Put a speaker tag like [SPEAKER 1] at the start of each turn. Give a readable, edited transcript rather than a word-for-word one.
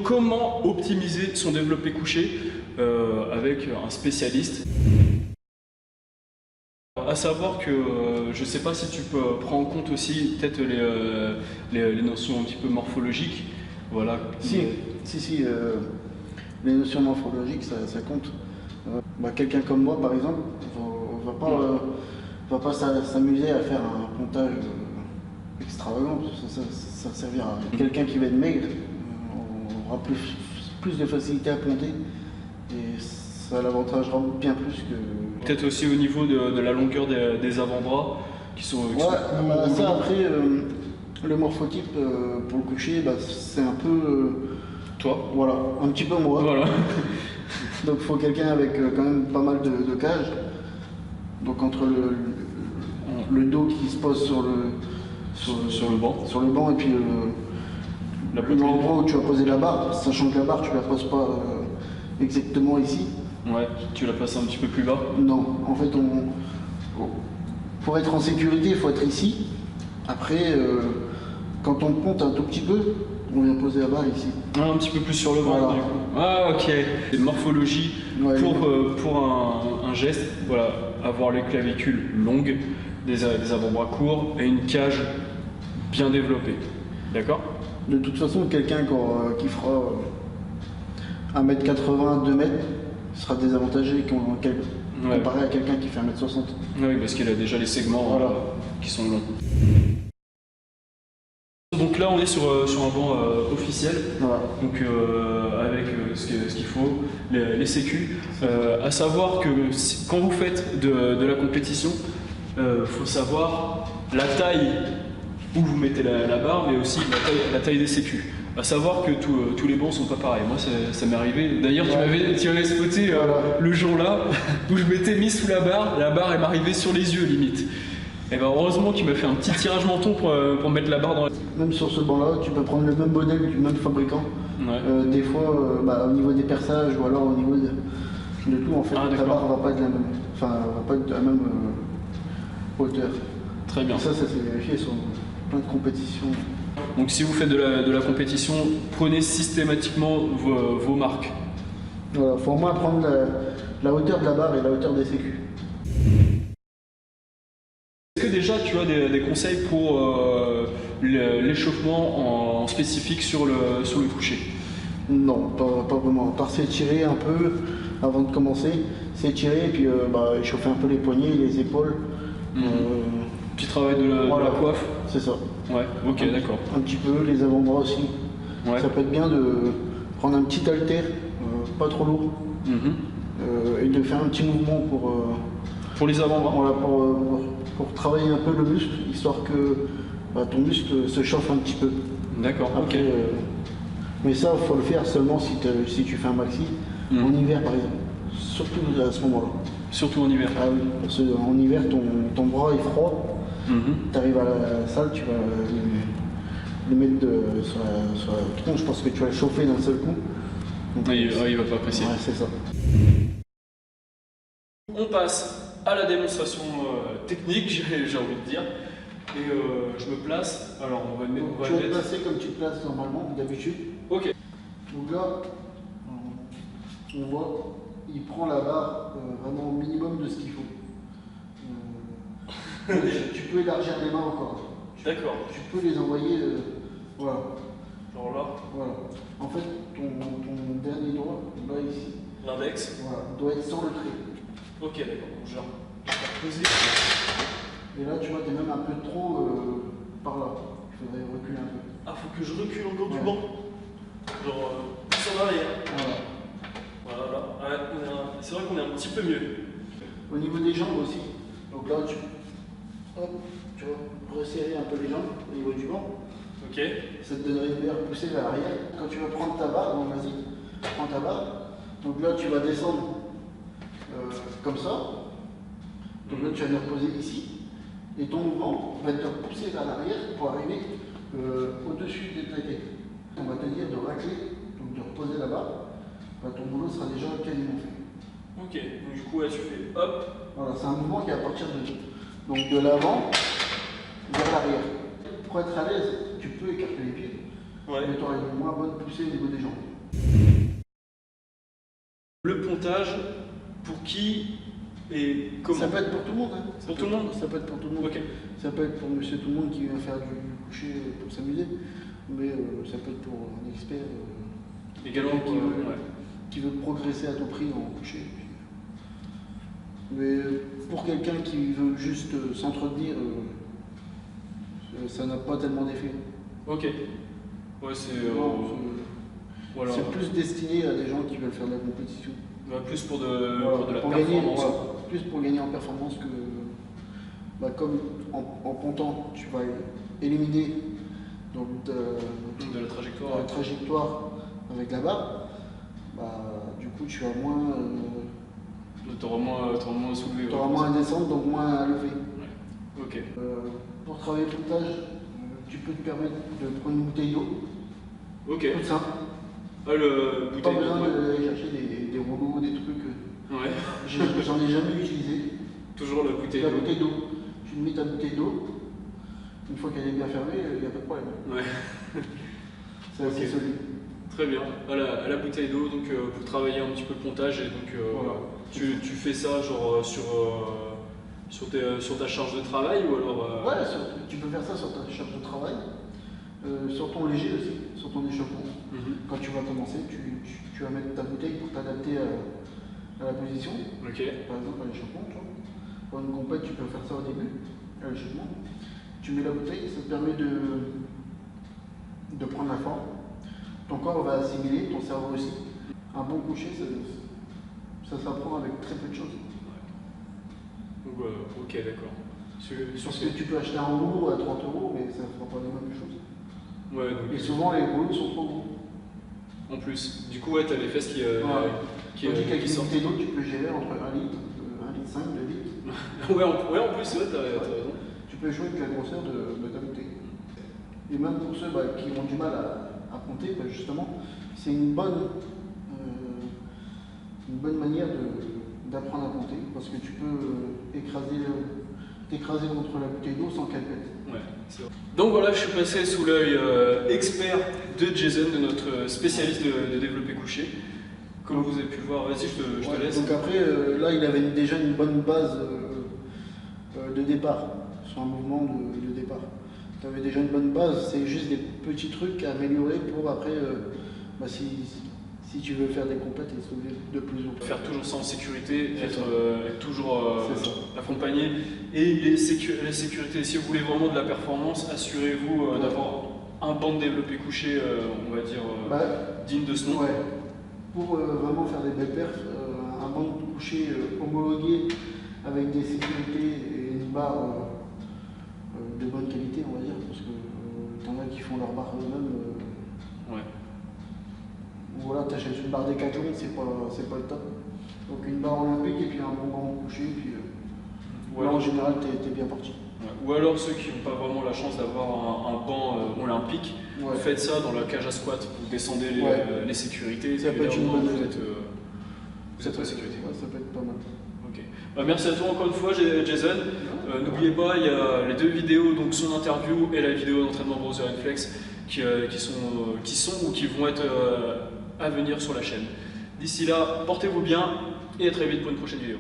[SPEAKER 1] Comment optimiser son développé couché avec un spécialiste? À savoir que je ne sais pas si tu peux prendre en compte aussi peut-être les notions un petit peu morphologiques. Voilà.
[SPEAKER 2] Si, les notions morphologiques, ça compte. Quelqu'un comme moi, par exemple, va pas s'amuser à faire un pontage extravagant, parce que ça servira. Quelqu'un qui va être maigre aura plus de facilité à ponter et ça l'avantagera bien plus que...
[SPEAKER 1] Peut-être aussi au niveau de la longueur des avant-bras qui sont...
[SPEAKER 2] ça après, le morphotype pour le coucher, c'est un peu...
[SPEAKER 1] toi.
[SPEAKER 2] Voilà, un petit peu moi.
[SPEAKER 1] Voilà.
[SPEAKER 2] Donc il faut quelqu'un avec quand même pas mal de cage. Donc entre le dos qui se pose sur le banc et puis l'endroit où tu vas poser la barre, sachant que la barre tu la poses pas exactement ici.
[SPEAKER 1] Ouais, tu la places un petit peu plus bas.
[SPEAKER 2] Non, en fait pour être en sécurité il faut être ici. Après quand on ponte un tout petit peu, on vient poser la barre ici.
[SPEAKER 1] Ah, un petit peu plus sur le ventre,
[SPEAKER 2] voilà.
[SPEAKER 1] Du coup. Ah, ok. C'est morphologie pour un geste, voilà, avoir les clavicules longues, des avant-bras courts et une cage bien développée. D'accord?
[SPEAKER 2] De toute façon, quelqu'un qui fera 1m80, 2 m sera désavantagé comparé à quelqu'un qui fait 1m60.
[SPEAKER 1] Oui, parce qu'il a déjà les segments qui sont longs. Donc là, on est sur un banc officiel,
[SPEAKER 2] voilà.
[SPEAKER 1] Donc avec ce qu'il faut, les sécus. À savoir que quand vous faites de la compétition, faut savoir la taille où vous mettez la barre, mais aussi la taille des sécus. À savoir que tous les bancs sont pas pareils. Moi, ça m'est arrivé. D'ailleurs, tu m'avais spoté le jour-là où je m'étais mis sous la barre elle m'arrivait sur les yeux limite. Et ben heureusement tu m'as fait un petit tirage menton pour mettre la barre dans la...
[SPEAKER 2] Même sur ce banc-là, tu peux prendre le même modèle du même fabricant.
[SPEAKER 1] Ouais.
[SPEAKER 2] Des fois, au niveau des perçages ou alors au niveau de tout, en fait, ta barre va pas être de la même hauteur.
[SPEAKER 1] Très bien.
[SPEAKER 2] Et ça s'est vérifié sur plein de compétitions.
[SPEAKER 1] Donc si vous faites de la compétition, prenez systématiquement vos marques.
[SPEAKER 2] Voilà, faut au moins prendre la hauteur de la barre et la hauteur des sécus.
[SPEAKER 1] Est-ce que déjà tu as des conseils pour l'échauffement en spécifique sur le coucher?
[SPEAKER 2] Non, pas vraiment. À part s'étirer un peu avant de commencer, s'étirer et puis échauffer un peu les poignets, les épaules.
[SPEAKER 1] Petit travail de la coiffe.
[SPEAKER 2] C'est ça.
[SPEAKER 1] Ouais, ok, d'accord.
[SPEAKER 2] Un petit peu, les avant-bras aussi. Ouais. Ça peut être bien de prendre un petit haltère, pas trop lourd, et de faire un petit mouvement
[SPEAKER 1] pour les avant-bras.
[SPEAKER 2] Voilà, pour travailler un peu le muscle, histoire que ton muscle se chauffe un petit peu.
[SPEAKER 1] D'accord, ok.
[SPEAKER 2] Mais ça, il faut le faire seulement si tu fais un maxi, en hiver par exemple. Surtout à ce moment-là.
[SPEAKER 1] Surtout en hiver.
[SPEAKER 2] Ah oui, parce qu'en hiver, ton bras est froid. Tu arrives à la salle, tu vas le mettre sur la tronche, je pense que tu vas le chauffer d'un seul coup. Donc,
[SPEAKER 1] il va pas apprécier.
[SPEAKER 2] Ouais, c'est ça.
[SPEAKER 1] On passe à la démonstration technique, j'ai envie de dire. Et je me place. Alors
[SPEAKER 2] Tu vas te placer comme tu te places normalement, d'habitude.
[SPEAKER 1] Ok.
[SPEAKER 2] Donc là, on voit, il prend la barre vraiment au minimum de ce qu'il faut. Tu peux élargir les mains encore.
[SPEAKER 1] D'accord.
[SPEAKER 2] Tu peux les envoyer, voilà.
[SPEAKER 1] Genre là.
[SPEAKER 2] Voilà. En fait, ton dernier doigt, là ici.
[SPEAKER 1] L'index.
[SPEAKER 2] Voilà, doit être sans le trait.
[SPEAKER 1] Ok, d'accord. Donc je vais poser.
[SPEAKER 2] Et là, tu vois, t'es même un peu trop par là. Il faudrait reculer un peu.
[SPEAKER 1] Ah, faut que je recule encore du banc. Genre plus en arrière. Voilà. Ouais, c'est vrai qu'on est un petit peu mieux.
[SPEAKER 2] Au niveau des jambes aussi. Donc là, tu vas resserrer un peu les jambes au niveau du banc.
[SPEAKER 1] Ok.
[SPEAKER 2] Ça te donnerait une meilleure poussée vers l'arrière. Quand tu vas prendre ta barre, donc vas-y, prends ta barre. Donc là, tu vas descendre comme ça. Donc là, tu vas les reposer ici. Et ton mouvement va te pousser vers l'arrière pour arriver au-dessus de ta tête. On va te dire de racler, donc de reposer la barre. Ton boulot sera déjà quasiment fait.
[SPEAKER 1] Ok, donc du coup, là, tu fais hop.
[SPEAKER 2] Voilà, c'est un mouvement qui est à partir de l'avant vers l'arrière. Pour être à l'aise, tu peux écarter les pieds, mais tu auras une moins bonne poussée au niveau des jambes.
[SPEAKER 1] Le pontage, pour qui et comment?
[SPEAKER 2] Ça peut être pour tout le monde. Hein.
[SPEAKER 1] Pour tout le monde?
[SPEAKER 2] Ça peut être pour tout le monde.
[SPEAKER 1] Ok.
[SPEAKER 2] Ça peut être pour monsieur tout le monde qui vient faire du coucher pour s'amuser. Mais ça peut être pour un expert
[SPEAKER 1] Également
[SPEAKER 2] qui veut progresser à tout prix en coucher. Mais pour quelqu'un qui veut juste s'entretenir, ça n'a pas tellement d'effet.
[SPEAKER 1] Ok. Ouais, c'est
[SPEAKER 2] plus destiné à des gens qui veulent faire de la compétition.
[SPEAKER 1] Plus pour de la performance.
[SPEAKER 2] Plus pour gagner en performance que comme en pontant, tu vas éliminer donc,
[SPEAKER 1] de la
[SPEAKER 2] trajectoire avec la barre. Du coup, tu as moins.
[SPEAKER 1] Tu auras moins à soulever.
[SPEAKER 2] Tu auras moins à descendre, donc moins à lever.
[SPEAKER 1] Ouais. Ok.
[SPEAKER 2] Pour travailler le pontage, tu peux te permettre de prendre une bouteille d'eau.
[SPEAKER 1] Ok.
[SPEAKER 2] Tout simple.
[SPEAKER 1] Le
[SPEAKER 2] Pas
[SPEAKER 1] bouteille
[SPEAKER 2] besoin d'aller chercher des rouleaux, des trucs.
[SPEAKER 1] Ouais.
[SPEAKER 2] J'en ai jamais utilisé.
[SPEAKER 1] Toujours la bouteille
[SPEAKER 2] La
[SPEAKER 1] d'eau.
[SPEAKER 2] bouteille d'eau. Tu mets ta bouteille d'eau. Une fois qu'elle est bien fermée, il n'y a pas de problème.
[SPEAKER 1] Ouais.
[SPEAKER 2] C'est assez solide.
[SPEAKER 1] Très bien. À la bouteille d'eau, donc pour travailler un petit peu le pontage, et donc
[SPEAKER 2] Voilà.
[SPEAKER 1] tu fais ça genre sur ta charge de travail ou alors
[SPEAKER 2] Ouais, tu peux faire ça sur ta charge de travail, sur ton léger aussi, sur ton échappement. Quand tu vas commencer, tu vas mettre ta bouteille pour t'adapter à la position.
[SPEAKER 1] Ok.
[SPEAKER 2] Par exemple, à l'échappement, tu vois. Pour une compète, tu peux faire ça au début, à l'échappement. Tu mets la bouteille, ça te permet de prendre la forme. Ton corps va assimiler, ton cerveau aussi. Un bon coucher, ça s'apprend avec très peu de choses.
[SPEAKER 1] Ok, d'accord.
[SPEAKER 2] Parce que tu peux acheter un rouleau à 30 €, mais ça ne fera pas les mêmes choses.
[SPEAKER 1] Ouais, donc,
[SPEAKER 2] Et souvent, les rouleaux sont trop gros.
[SPEAKER 1] en plus, du coup, ouais, t'as les fesses qui
[SPEAKER 2] Avec une
[SPEAKER 1] sortent.
[SPEAKER 2] bouteille d'eau, tu peux gérer entre 1 litre, 1,5 litre, 2 litres.
[SPEAKER 1] ouais, en plus, ouais, t'as raison.
[SPEAKER 2] Tu peux jouer avec la grosseur de ta bouteille. Et même pour ceux qui ont du mal à compter, justement, c'est une bonne manière d'apprendre à compter, parce que tu peux t'écraser contre la bouteille d'eau sans qu'elle pète.
[SPEAKER 1] Ouais, c'est vrai. Donc voilà, je suis passé sous l'œil expert de Jason, de notre spécialiste de développé couché. Comme vous avez pu le voir, vas-y, je te laisse.
[SPEAKER 2] Donc après, là, il avait déjà une bonne base de départ, sur un mouvement de départ. Tu avais déjà une bonne base, c'est juste des petits trucs à améliorer pour après, si tu veux faire des compètes et soulever de plus en plus.
[SPEAKER 1] Faire toujours ça en sécurité, être toujours
[SPEAKER 2] C'est
[SPEAKER 1] accompagné. Et les sécurités, si vous voulez vraiment de la performance, assurez-vous d'avoir un banc de développé couché, on va dire, digne de ce nom.
[SPEAKER 2] Ouais. Pour vraiment faire des belles perfs, un banc de coucher homologué avec des sécurités et une barre de bonne qualité, on va dire, parce que t'en as qui font leur barre eux-mêmes.
[SPEAKER 1] Ouais.
[SPEAKER 2] Voilà, t'achètes une barre Decathlon, c'est pas le top. Donc une barre olympique et puis un bon banc de coucher, puis là en général t'es bien parti.
[SPEAKER 1] Ouais. Ou alors ceux qui n'ont pas vraiment la chance d'avoir un banc olympique, faites ça dans la cage à squat, vous descendez les sécurités,
[SPEAKER 2] ça peut être une bonne idée.
[SPEAKER 1] Vous êtes en sécurité.
[SPEAKER 2] Ouais, ça peut être pas mal.
[SPEAKER 1] Ok. Merci à toi encore une fois, Jason. N'oubliez pas, il y a les 2 vidéos, donc son interview et la vidéo d'entraînement Browser Reflex qui sont ou qui vont être à venir sur la chaîne. D'ici là, portez-vous bien et à très vite pour une prochaine vidéo.